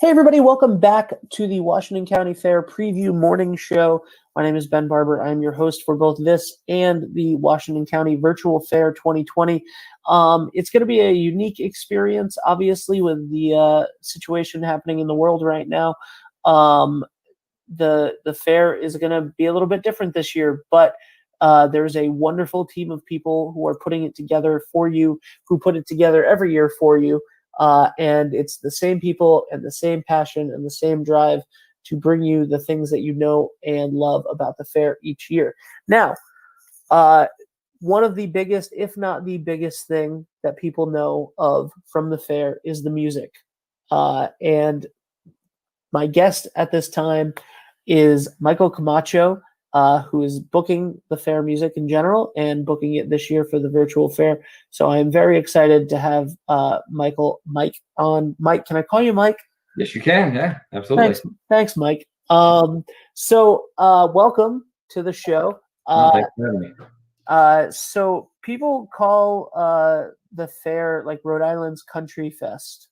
Hey, everybody, welcome back to the Washington County Fair Preview Morning Show. My name is Ben Barber. I'm your host for both this and the Washington County Virtual Fair 2020. It's going to be a unique experience, obviously, with the situation happening in the world right now. The fair is going to be a little bit different this year, but there's a wonderful team of people who are putting it together for you, who put it together every year for you. And it's the same people and the same passion and the same drive to bring you the things that you know and love about the fair each year. Now, one of the biggest, if not the biggest thing that people know of from the fair is the music. And my guest at this time is Michael Camacho, who is booking the fair music in general and booking it this year for the virtual fair. So I am very excited to have Mike on. Mike, can I call you Mike? Yes, you can. Yeah, absolutely. Thanks, Mike. So welcome to the show. Thanks for having me. So people call the fair like Rhode Island's Country Fest,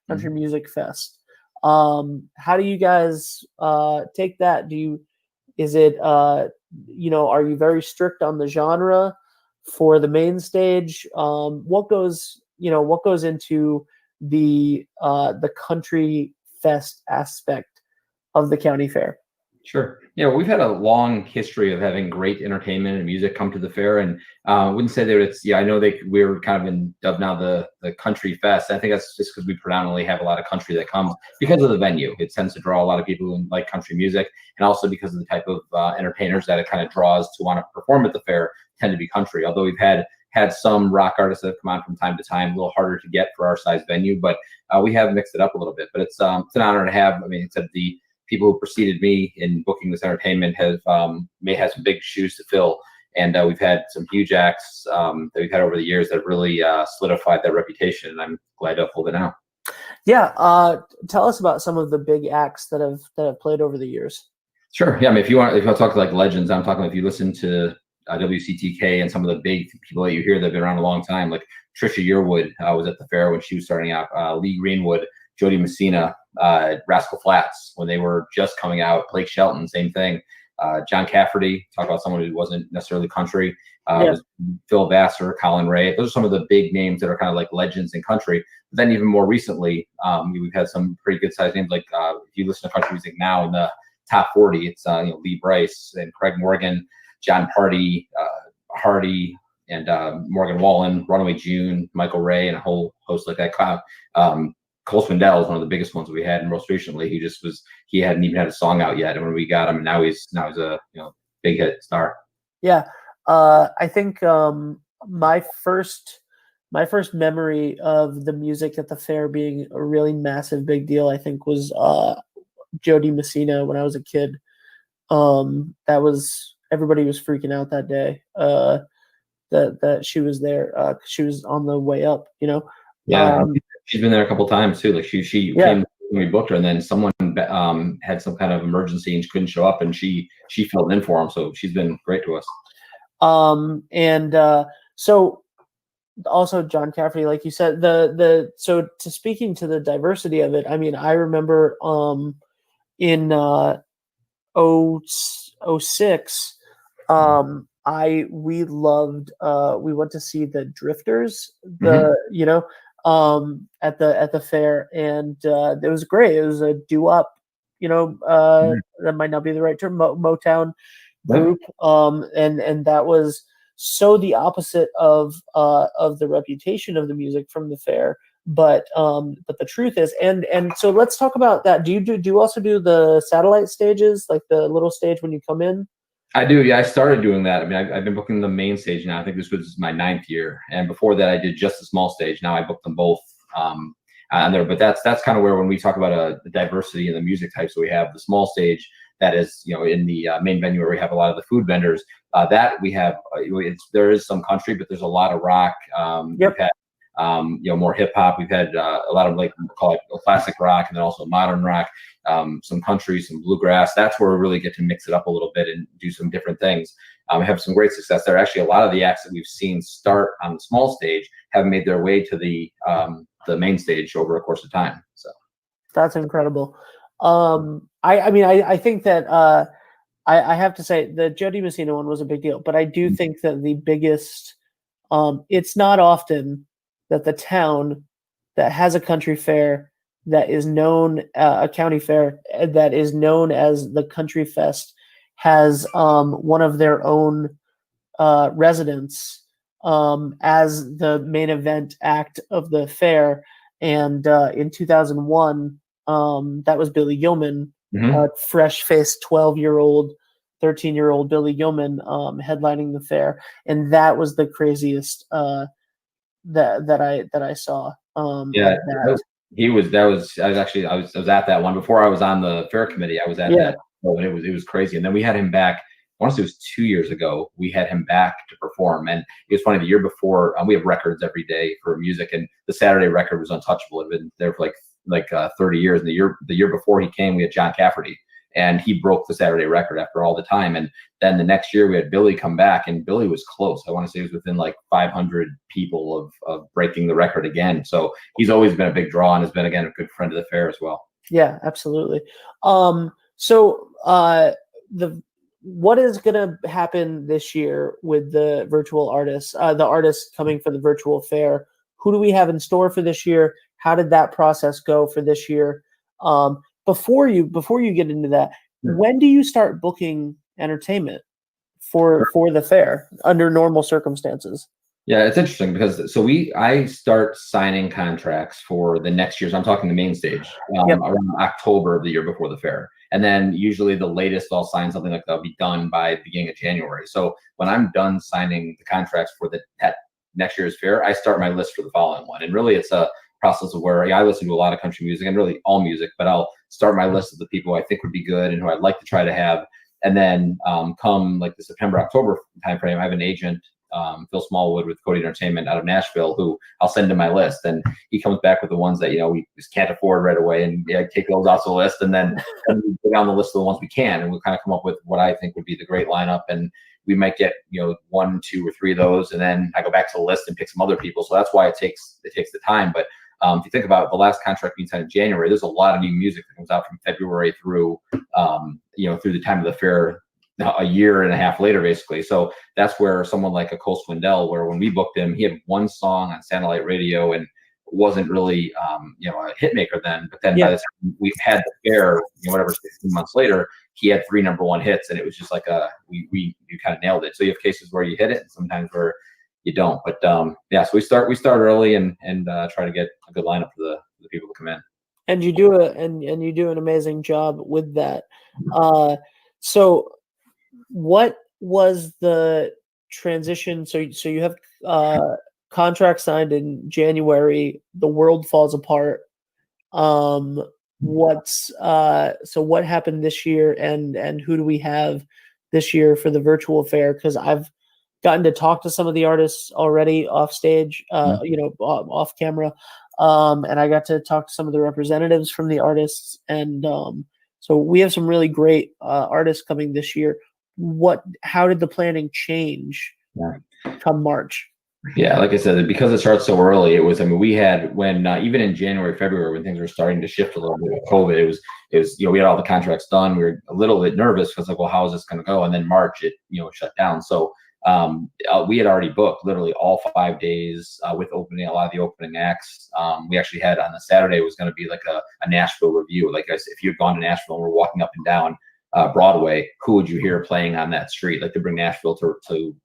Country Music Fest. How do you guys take that? Is it, are you very strict on the genre for the main stage? What goes into the country fest aspect of the county fair? Sure. Yeah, we've had a long history of having great entertainment and music come to the fair, and I wouldn't say that it's. Yeah, I know we're kind of dubbed now the country fest. I think that's just because we predominantly have a lot of country that comes because of the venue. It tends to draw a lot of people who like country music, and also because of the type of entertainers that it kind of draws to want to perform at the fair tend to be country. Although we've had some rock artists that have come on from time to time, a little harder to get for our size venue, but we have mixed it up a little bit. But it's an honor to have. I mean, it's the people who preceded me in booking this entertainment may have some big shoes to fill, and we've had some huge acts that we've had over the years that have really solidified that reputation, and I'm glad to hold it now. Yeah, tell us about some of the big acts that have played over the years. Sure. Yeah, I mean, if you want to talk to like legends, I'm talking. If you listen to WCTK and some of the big people that you hear that have been around a long time, like Trisha Yearwood was at the fair when she was starting out. Lee Greenwood, Jody Messina, Rascal Flatts when they were just coming out, Blake Shelton, same thing. John Cafferty, talk about someone who wasn't necessarily country. Phil Vassar, Colin Ray. Those are some of the big names that are kind of like legends in country. But then even more recently, we've had some pretty good sized names. Like if you listen to country music now in the top 40, it's Lee Bryce and Craig Morgan, John Party, Hardy, and Morgan Wallen, Runaway June, Michael Ray, and a whole host like that. Cole Swindell is one of the biggest ones that we had, and most recently he hadn't even had a song out yet, and when we got him, and now he's a big hit star. Yeah, I think my first memory of the music at the fair being a really massive big deal, I think, was Jody Messina when I was a kid. Everybody was freaking out that day that she was there. She was on the way up, Yeah, she's been there a couple times too. Like she came when we booked her, and then someone had some kind of emergency and she couldn't show up, and she filled in for him. So she's been great to us. So also John Cafferty, like you said, so to speaking to the diversity of it, I mean, I remember in 2006, we went to see the Drifters, at the fair, and it was great. It was a doo-wop, that might not be the right term, Motown group, and that was so the opposite of the reputation of the music from the fair. But the truth is, and so let's talk about that. Do you also do the satellite stages, like the little stage when you come in? I do. Yeah, I started doing that. I mean, I've been booking the main stage now. I think this was my 9th year, and before that, I did just the small stage. Now I book them both on there. But that's kind of where, when we talk about the diversity in the music types, so we have the small stage that is in the main venue where we have a lot of the food vendors. That we have there is some country, but there's a lot of rock. We've had more hip hop. We've had a lot of like, we'll call it classic rock, and then also modern rock, some country, some bluegrass. That's where we really get to mix it up a little bit and do some different things. We have some great success there. Actually, a lot of the acts that we've seen start on the small stage have made their way to the main stage over a course of time. So That's incredible. I mean, I think that I have to say the Joe DiMessina one was a big deal, but I do think that the biggest, it's not often that the town that has a country fair that is known, a county fair that is known as the Country Fest, has one of their own residents as the main event act of the fair. And in 2001, that was Billy Gilman, fresh-faced 12-year-old, 13-year-old Billy Gilman headlining the fair, and that was the craziest that I saw. Yeah, I was at that one before I was on the fair committee. I was at that, and it was crazy. And then we had him back. I want to say it was 2 years ago. We had him back to perform, and it was funny. The year before, we have records every day for music, and the Saturday record was untouchable. It had been there for like 30 years. And the year before he came, we had John Cafferty, and he broke the Saturday record after all the time. And then the next year we had Billy come back, and Billy was close. I want to say he was within like 500 people of breaking the record again. So he's always been a big draw and has been, again, a good friend of the fair as well. Yeah, absolutely. What is going to happen this year with the virtual artists, the artists coming for the virtual fair? Who do we have in store for this year? How did that process go for this year? Before you get into that, when do you start booking entertainment for the fair under normal circumstances? Yeah, it's interesting because I start signing contracts for the next year. So I'm talking the main stage around October of the year before the fair. And then usually the latest I'll sign something like that'll be done by the beginning of January. So when I'm done signing the contracts for that next year's fair, I start my list for the following one. And really it's a process of where I listen to a lot of country music and really all music, but I'll start my list of the people I think would be good and who I'd like to try to have. And then come like the September, October timeframe, I have an agent, Phil Smallwood with Cody Entertainment out of Nashville, who I'll send him my list, and he comes back with the ones that we just can't afford right away, and take those off the list, and then we go down the list of the ones we can, and we'll kind of come up with what I think would be the great lineup, and we might get 1, 2, or 3 of those, and then I go back to the list and pick some other people. So that's why it takes the time. But if you think about it, the last contract being signed in January, there's a lot of new music that comes out from February through through the time of the fair, a year and a half later, basically. So that's where someone like a Cole Swindell, where when we booked him, he had one song on satellite radio and wasn't really a hit maker then. But then by the time we had the fair, 16 months later, he had 3 #1 hits, and it was just like you kind of nailed it. So you have cases where you hit it, and sometimes where you don't. But so we start early and try to get a good lineup for the people to come in. And you do you do an amazing job with that. So what was the transition? So you have contract signed in January. The world falls apart. What happened this year, and who do we have this year for the virtual fair? Because I've gotten to talk to some of the artists already off stage, off camera, and I got to talk to some of the representatives from the artists, and so we have some really great artists coming this year. How did the planning change come March? Yeah, like I said, because it starts so early, it was. We had when even in January, February, when things were starting to shift a little bit with COVID, it was. We had all the contracts done. We were a little bit nervous because well, how is this going to go? And then March, it shut down. So we had already booked literally all 5 days with opening a lot of the opening acts. We actually had on the Saturday, it was going to be like a Nashville review. Like I said, if you had gone to Nashville and were walking up and down Broadway, who would you hear playing on that street? Like to bring Nashville to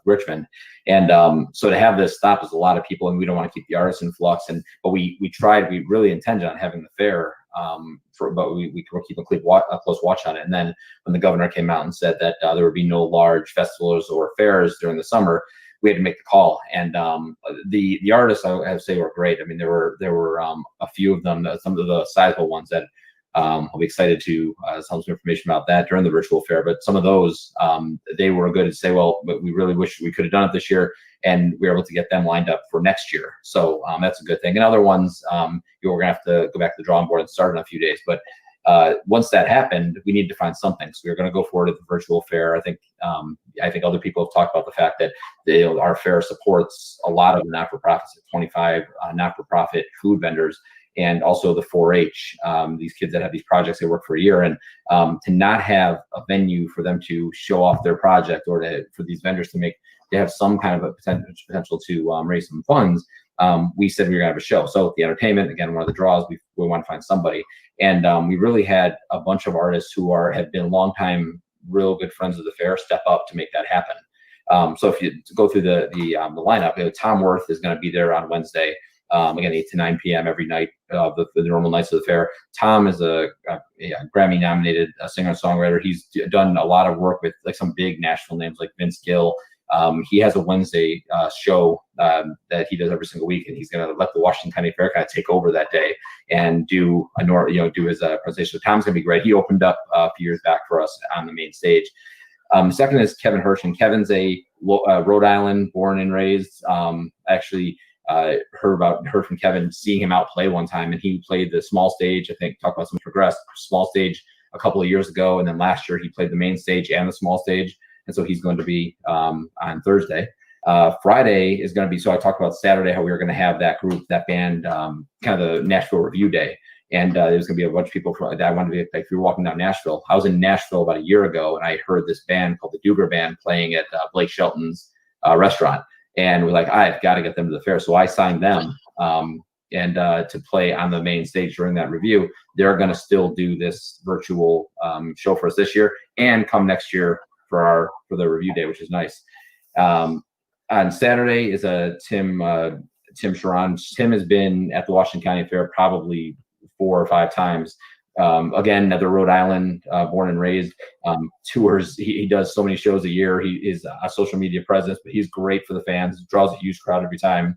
Richmond, and so to have this stop is a lot of people, and we don't want to keep the artists in flux. But we really intended on having the fair, but we were keeping a close watch on it. And then when the governor came out and said that there would be no large festivals or fairs during the summer, we had to make the call. And the artists, I have to say, were great. I mean, there were a few of them, some of the sizable ones that. I'll be excited to tell some information about that during the virtual fair. But some of those, they were good to say, well, but we really wish we could have done it this year, and we were able to get them lined up for next year. So that's a good thing. And other ones, we're going to have to go back to the drawing board and start in a few days. But once that happened, we needed to find something. So we were going to go forward at the virtual fair. I think other people have talked about the fact that our fair supports a lot of not-for-profits, 25 not-for-profit food vendors. and also the 4-H. These kids that have these projects, they work for a year, and to not have a venue for them to show off their project, or for these vendors to have some kind of a potential to raise some funds. We said we were gonna have a show. So the entertainment, again, one of the draws, we want to find somebody, and we really had a bunch of artists who have been longtime real good friends of the fair step up to make that happen. So if you go through the lineup, Tom Worth is going to be there on Wednesday, again 8 to 9 p.m. every night, the normal nights of the fair. Tom is a Grammy nominated singer and songwriter. He's done a lot of work with like some big Nashville names like Vince Gill. He has a Wednesday show that he does every single week, and he's going to let the Washington County Fair kind of take over that day and do his presentation. So Tom's going to be great. He opened up a few years back for us on the main stage. Second is Kevin Hirsch, and Kevin's a Rhode Island born and raised. Actually heard from Kevin, seeing him out play one time, and he played the small stage. I think talk about some progressed small stage a couple of years ago, and then last year he played the main stage and the small stage. And so he's going to be on Thursday. Friday is going to be, so I talked about Saturday, how we were going to have that group, that band, kind of the Nashville Review Day. And there's going to be a bunch of people that I wanted to be, like, if you're walking down Nashville. I was in Nashville about a year ago, and I heard this band called the Duger Band playing at Blake Shelton's restaurant. And we're like, I've got to get them to the fair. So I signed them and to play on the main stage during that review. They're going to still do this virtual show for us this year and come next year for the review day, which is nice. On Saturday is Tim Sharon. Tim has been at the Washington County Fair probably 4 or 5 times. Again, another Rhode Island born and raised, tours. He does so many shows a year. He is a social media presence, but he's great for the fans. Draws a huge crowd every time. And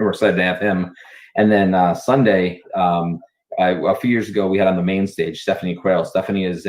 we're excited to have him. And then Sunday, a few years ago, we had on the main stage Stephanie Quayle. Stephanie is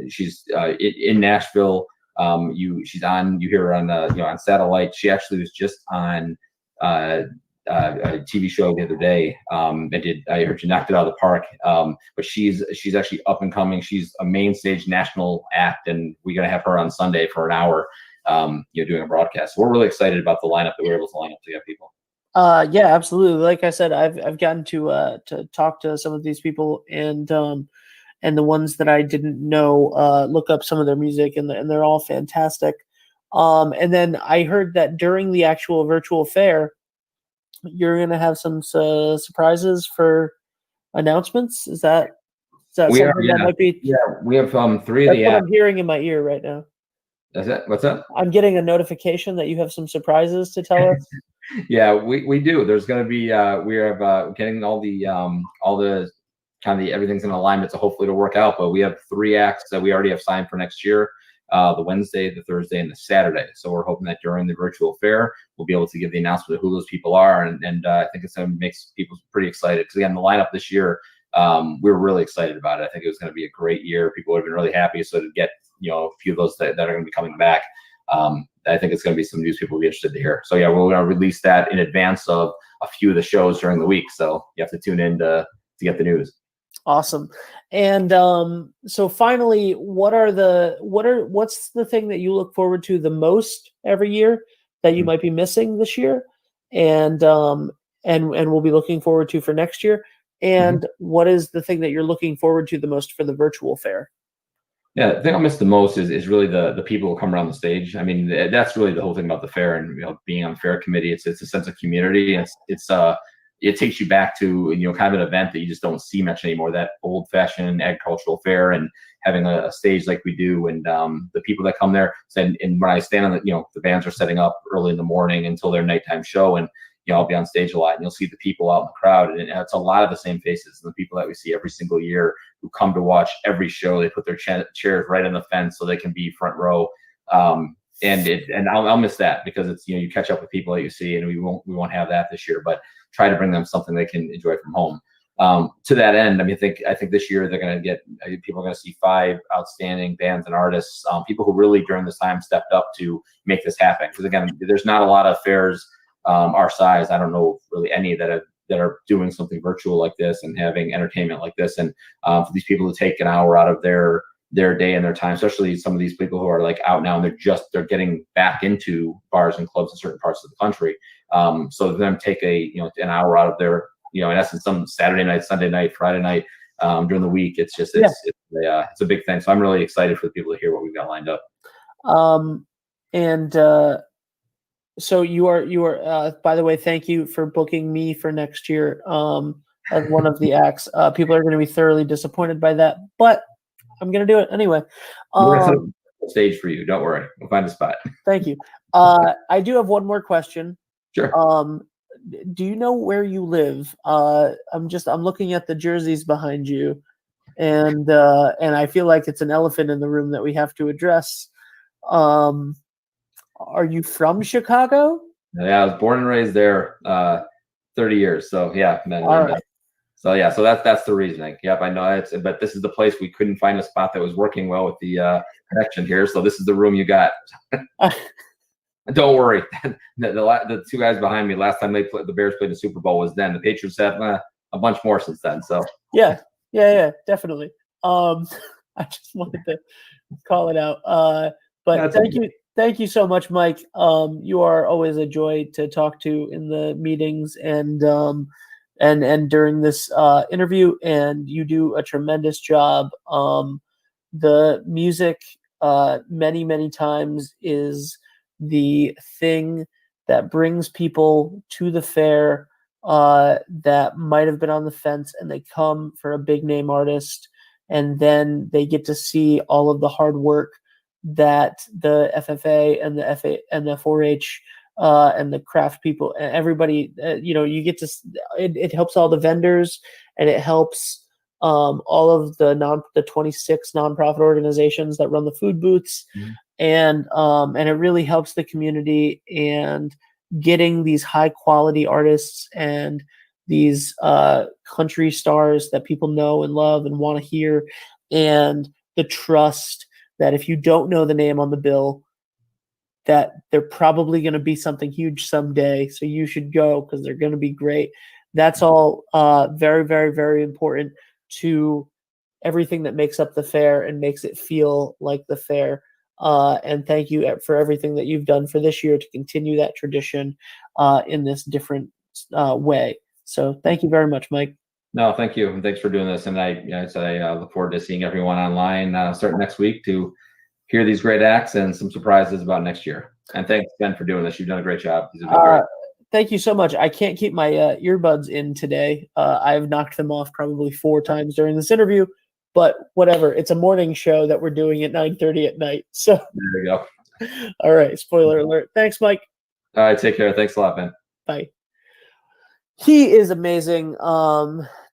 she's in Nashville. You hear her on satellite. She actually was just on a TV show the other day. I heard she knocked it out of the park. But she's actually up and coming. She's a main stage national act, and we're gonna have her on Sunday for an hour, doing a broadcast. So we're really excited about the lineup that we're able to line up to get people. Yeah, absolutely. Like I said, I've gotten to talk to some of these people, and the ones that I didn't know, look up some of their music, and they're all fantastic. And then I heard that during the actual virtual fair, you're going to have some surprises for announcements. Is that something that might be? Yeah, we have 3 of the. That's what I'm hearing in my ear right now. Is that what's that? I'm getting a notification that you have some surprises to tell us. Yeah, we do. There's going to be we are getting all the kind of everything's in alignment, so hopefully it'll work out. But we have 3 acts that we already have signed for next year: the Wednesday, the Thursday, and the Saturday. So we're hoping that during the virtual fair, we'll be able to give the announcement of who those people are, and I think it's going to make people pretty excited, because again, the lineup this year, we're really excited about it. I think it was going to be a great year. People would have been really happy. So to get a few of those that are going to be coming back, I think it's going to be some news people will be interested to hear. So yeah, we're going to release that in advance of a few of the shows during the week. So you have to tune in to get the news. Awesome. And so finally, what's the thing that you look forward to the most every year that you might be missing this year, and we'll be looking forward to for next year? And what is the thing that you're looking forward to the most for the virtual fair? Yeah, the thing I miss the most is really the people who come around the stage. I mean, that's really the whole thing about the fair, and being on the fair committee. It's a sense of community. It takes you back to kind of an event that you just don't see much anymore. That old-fashioned agricultural fair, and having a stage like we do, and the people that come there. And when I stand on the bands are setting up early in the morning until their nighttime show, and I'll be on stage a lot, and you'll see the people out in the crowd, and it's a lot of the same faces, and the people that we see every single year who come to watch every show. They put their chairs right on the fence so they can be front row. And I'll miss that, because it's you catch up with people that you see, and we won't have that this year, but try to bring them something they can enjoy from home. To that end, I think this year people are going to see 5 outstanding bands and artists, people who really during this time stepped up to make this happen. Because again, there's not a lot of fairs our size. I don't know really any that are doing something virtual like this and having entertainment like this, and for these people to take an hour out of their day and their time, especially some of these people who are like out now and they're getting back into bars and clubs in certain parts of the country. So them take an hour out of their in essence, some Saturday night, Sunday night, Friday night, during the week. It's just, it's a big thing. So I'm really excited for the people to hear what we've got lined up. So you are, by the way, thank you for booking me for next year, as one of the acts. People are going to be thoroughly disappointed by that, but I'm going to do it anyway. We're gonna set up a stage for you. Don't worry. We'll find a spot. Thank you. I do have one more question. Sure. Do you know where you live? I'm looking at the jerseys behind you, and I feel like it's an elephant in the room that we have to address. Are you from Chicago? Yeah, I was born and raised there, 30 years. So yeah, All right. So yeah, so that's the reasoning. Yep, I know it's, but this is the place we couldn't find a spot that was working well with the connection here. So this is the room you got. Don't worry. The two guys behind me, last time the Bears played the Super Bowl was then. The Patriots have a bunch more since then. So yeah, definitely. I just wanted to call it out. But thank you so much, Mike. You are always a joy to talk to in the meetings and during this interview, and you do a tremendous job. The music, many times, is the thing that brings people to the fair that might have been on the fence, and they come for a big name artist, and then they get to see all of the hard work that the FFA and the FA and the 4-H and the craft people and everybody, you get to. It helps all the vendors, and it helps all of the 26 nonprofit organizations that run the food booths, and it really helps the community, and getting these high quality artists and these country stars that people know and love and want to hear, and the trust that if you don't know the name on the bill, that they're probably going to be something huge someday. So you should go because they're going to be great. That's all very, very, very important to everything that makes up the fair and makes it feel like the fair. And thank you for everything that you've done for this year to continue that tradition in this different way. So thank you very much, Mike. No, thank you, and thanks for doing this. And I look forward to seeing everyone online starting next week to hear these great acts and some surprises about next year. And thanks, Ben, for doing this. You've done a great job. Thank you so much. I can't keep my earbuds in today. I've knocked them off probably 4 times during this interview, but whatever. It's a morning show that we're doing at 9:30 at night. So there we go. All right. Spoiler alert. Thanks, Mike. All right. Take care. Thanks a lot, Ben. Bye. He is amazing.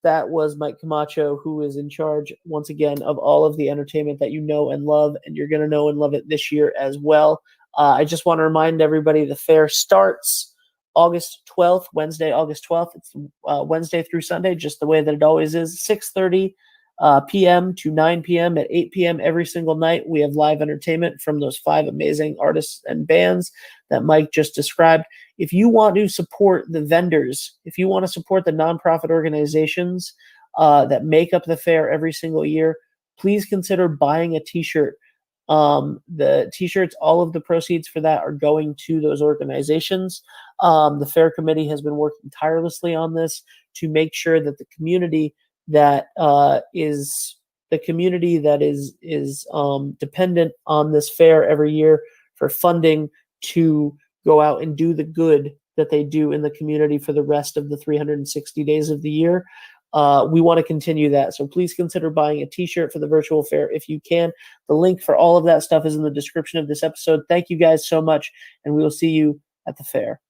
That was Mike Camacho, who is in charge, once again, of all of the entertainment that you know and love, and you're going to know and love it this year as well. I just want to remind everybody the fair starts August 12th, Wednesday, August 12th. It's Wednesday through Sunday, just the way that it always is, 6:30 p.m. to 9 p.m. At 8 p.m. every single night, we have live entertainment from those 5 amazing artists and bands that Mike just described. If you want to support the vendors, if you want to support the nonprofit organizations that make up the fair every single year, please consider buying a t-shirt. The t-shirts, all of the proceeds for that are going to those organizations. The fair committee has been working tirelessly on this to make sure that the community that is dependent on this fair every year for funding to go out and do the good that they do in the community for the rest of the 360 days of the year. We want to continue that. So please consider buying a t-shirt for the virtual fair if you can. The link for all of that stuff is in the description of this episode. Thank you guys so much, and we will see you at the fair.